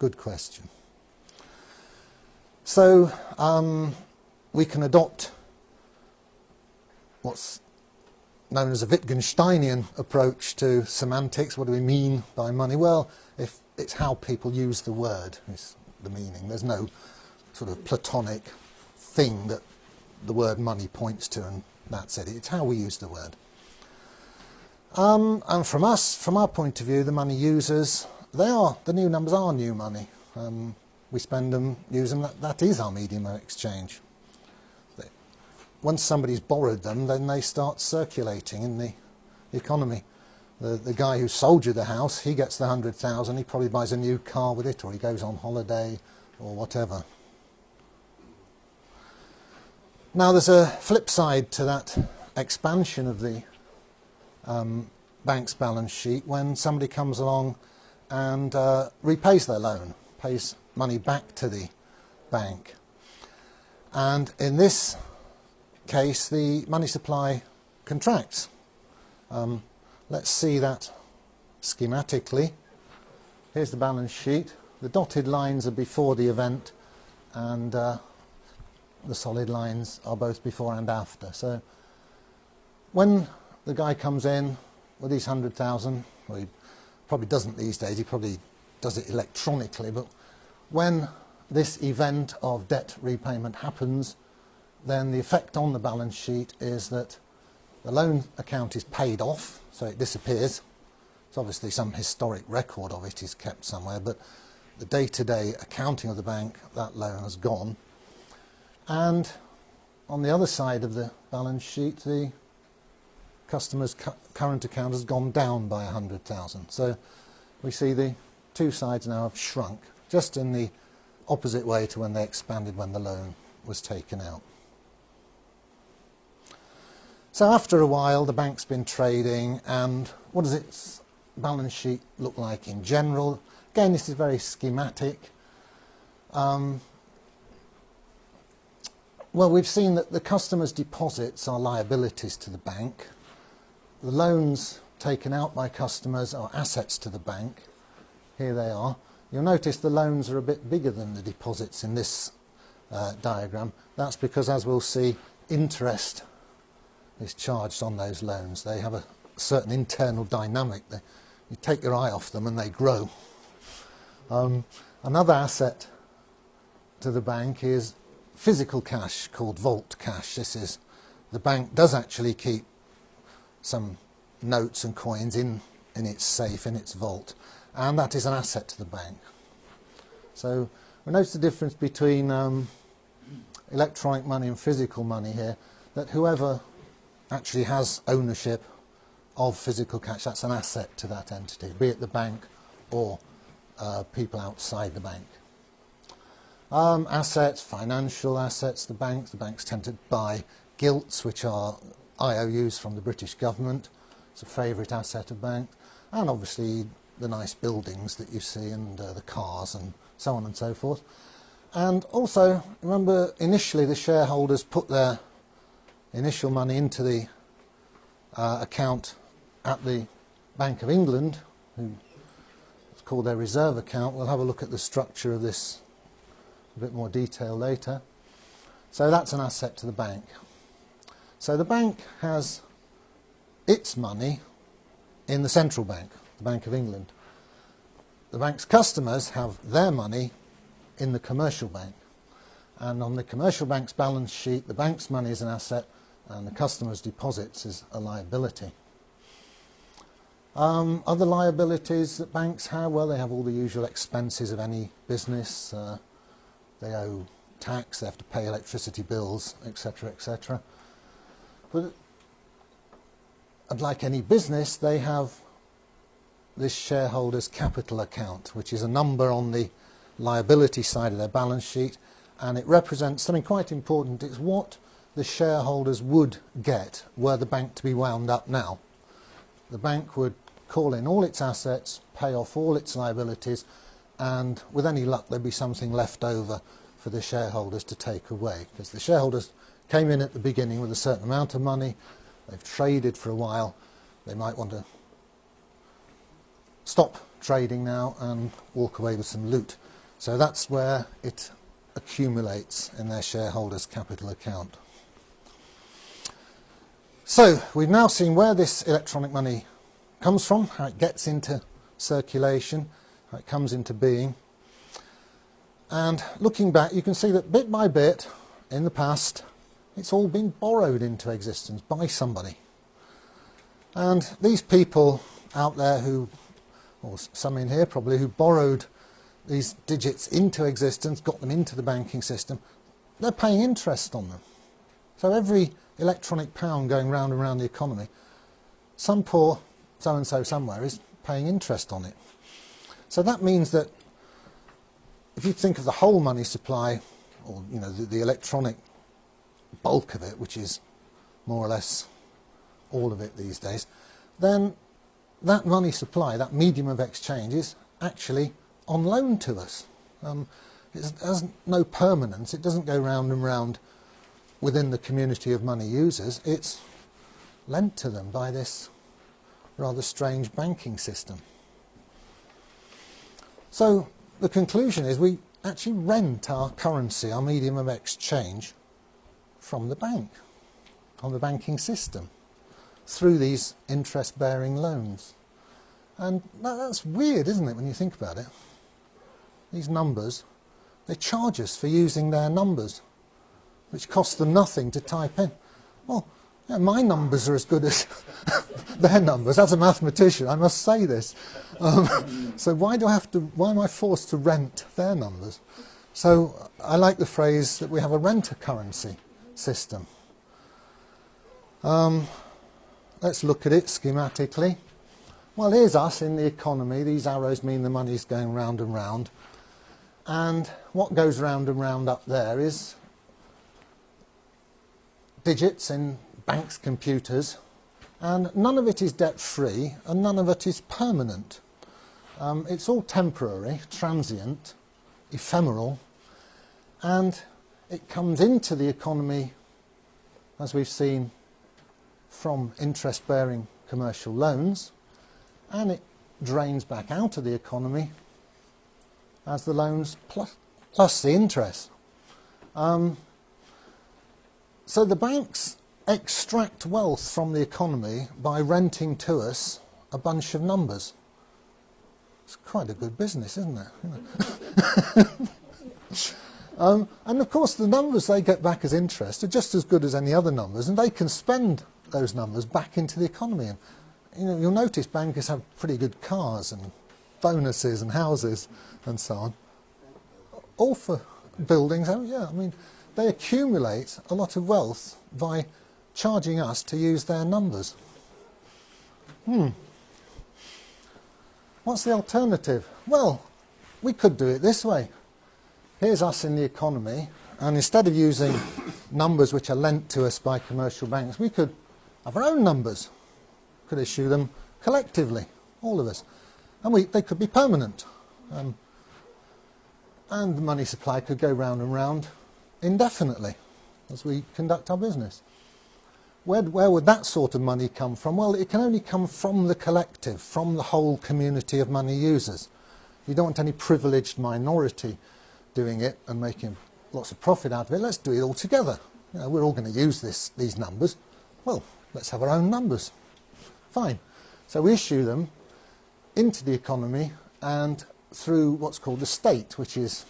good question. So we can adopt what's known as a Wittgensteinian approach to semantics. What do we mean by money? Well, if it's how people use the word is the meaning. There's no sort of Platonic thing that the word money points to and that's it. It's how we use the word. And from our point of view, the money users, the new numbers are new money. We spend them, use them, that is our medium of exchange. Once somebody's borrowed them, then they start circulating in the economy. The guy who sold you the house, he gets the 100,000, he probably buys a new car with it, or he goes on holiday, or whatever. Now there's a flip side to that expansion of the bank's balance sheet when somebody comes along and repays their loan, pays money back to the bank. And in this case, the money supply contracts. Let's see that schematically. Here's the balance sheet. The dotted lines are before the event, and the solid lines are both before and after. So when the guy comes in with these 100,000, well, he probably doesn't these days, he probably does it electronically, but when this event of debt repayment happens, then the effect on the balance sheet is that the loan account is paid off, so it disappears. So obviously some historic record of it is kept somewhere, but the day-to-day accounting of the bank, that loan has gone. And on the other side of the balance sheet, the customer's current account has gone down by 100,000. So we see the two sides now have shrunk, just in the opposite way to when they expanded when the loan was taken out. So after a while, the bank's been trading, and what does its balance sheet look like in general? Again, this is very schematic. Well, we've seen that the customer's deposits are liabilities to the bank. The loans taken out by customers are assets to the bank. Here they are. You'll notice the loans are a bit bigger than the deposits in this diagram. That's because, as we'll see, interest is charged on those loans. They have a certain internal dynamic. You take your eye off them and they grow. Another asset to the bank is physical cash called vault cash. The bank does actually keep some notes and coins in its safe, in its vault, and that is an asset to the bank. So we notice the difference between electronic money and physical money here, that whoever actually has ownership of physical cash, that's an asset to that entity, be it the bank or people outside the bank. Assets, financial assets, the banks tend to buy gilts, which are IOUs from the British government. It's a favourite asset of banks. And obviously the nice buildings that you see, and the cars and so on and so forth. And also, remember, initially the shareholders put their initial money into the account at the Bank of England, it's called their reserve account. We'll have a look at the structure of this in a bit more detail later. So that's an asset to the bank. So the bank has its money in the central bank, the Bank of England. The bank's customers have their money in the commercial bank. And on the commercial bank's balance sheet, the bank's money is an asset and the customer's deposits is a liability. Other liabilities that banks have, well, they have all the usual expenses of any business. They owe tax, they have to pay electricity bills, etc., etc. But like any business, they have this shareholder's capital account, which is a number on the liability side of their balance sheet, and it represents something quite important. It's what the shareholders would get were the bank to be wound up now. The bank would call in all its assets, pay off all its liabilities, and with any luck there'd be something left over for the shareholders to take away, because the shareholders came in at the beginning with a certain amount of money, they've traded for a while, they might want to stop trading now and walk away with some loot. So that's where it accumulates in their shareholders' capital account. So we've now seen where this electronic money comes from, how it gets into circulation, how it comes into being. And looking back, you can see that bit by bit, in the past, it's all been borrowed into existence by somebody. And these people out there who, or some in here probably, who borrowed these digits into existence, got them into the banking system, they're paying interest on them. So every electronic pound going round and round the economy, some poor so-and-so somewhere is paying interest on it. So that means that if you think of the whole money supply, or the electronic bulk of it, which is more or less all of it these days, then that money supply, that medium of exchange, is actually on loan to us. It has no permanence. It doesn't go round and round within the community of money users. It's lent to them by this rather strange banking system. So the conclusion is we actually rent our currency, our medium of exchange, from the bank, from the banking system, through these interest-bearing loans. And that's weird, isn't it, when you think about it? These numbers, they charge us for using their numbers, which cost them nothing to type in. Well, yeah, my numbers are as good as their numbers. As a mathematician, I must say this. So why am I forced to rent their numbers? So I like the phrase that we have a rent-a-currency system. Let's look at it schematically. Well, here's us in the economy. These arrows mean the money's going round and round. And what goes round and round up there is digits in banks' computers, and none of it is debt-free and none of it is permanent. It's all temporary, transient, ephemeral, and it comes into the economy, as we've seen, from interest-bearing commercial loans, and it drains back out of the economy as the loans plus the interest. So the banks extract wealth from the economy by renting to us a bunch of numbers. It's quite a good business, isn't it? And of course the numbers they get back as interest are just as good as any other numbers, and they can spend those numbers back into the economy. And you'll notice bankers have pretty good cars and bonuses and houses and so on. All for buildings. Oh yeah, I mean, they accumulate a lot of wealth by charging us to use their numbers. What's the alternative? Well, we could do it this way. Here's us in the economy, and instead of using numbers which are lent to us by commercial banks, we could have our own numbers. Could issue them collectively, all of us. And they could be permanent. And the money supply could go round and round indefinitely as we conduct our business. Where would that sort of money come from? Well, it can only come from the collective, from the whole community of money users. You don't want any privileged minority doing it and making lots of profit out of it. Let's do it all together. We're all going to use these numbers. Well, let's have our own numbers. Fine. So we issue them into the economy and through what's called the state, which is,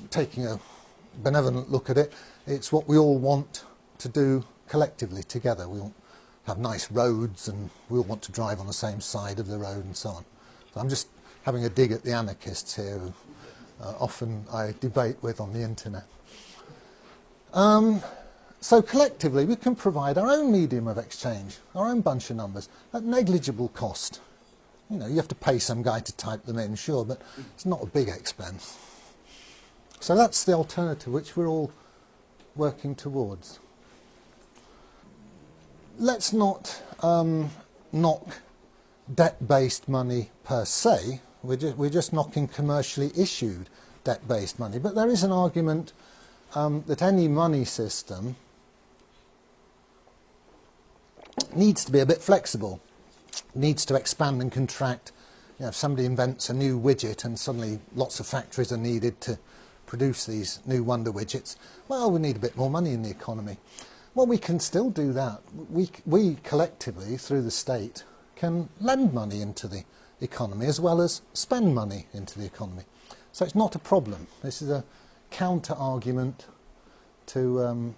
taking a benevolent look at it, it's what we all want to do collectively together. We all have nice roads and we all want to drive on the same side of the road and so on. So I'm just having a dig at the anarchists here who often I debate with on the internet. So collectively we can provide our own medium of exchange, our own bunch of numbers at negligible cost. You have to pay some guy to type them in, sure, but it's not a big expense. So that's the alternative which we're all working towards. Let's not knock debt-based money per se. We're just knocking commercially issued debt-based money. But there is an argument that any money system needs to be a bit flexible. needs to expand and contract. You know, if somebody invents a new widget and suddenly lots of factories are needed to produce these new wonder widgets, well, we need a bit more money in the economy. Well, we can still do that. We collectively, through the state, can lend money into the economy as well as spend money into the economy. So it's not a problem. This is a counter-argument to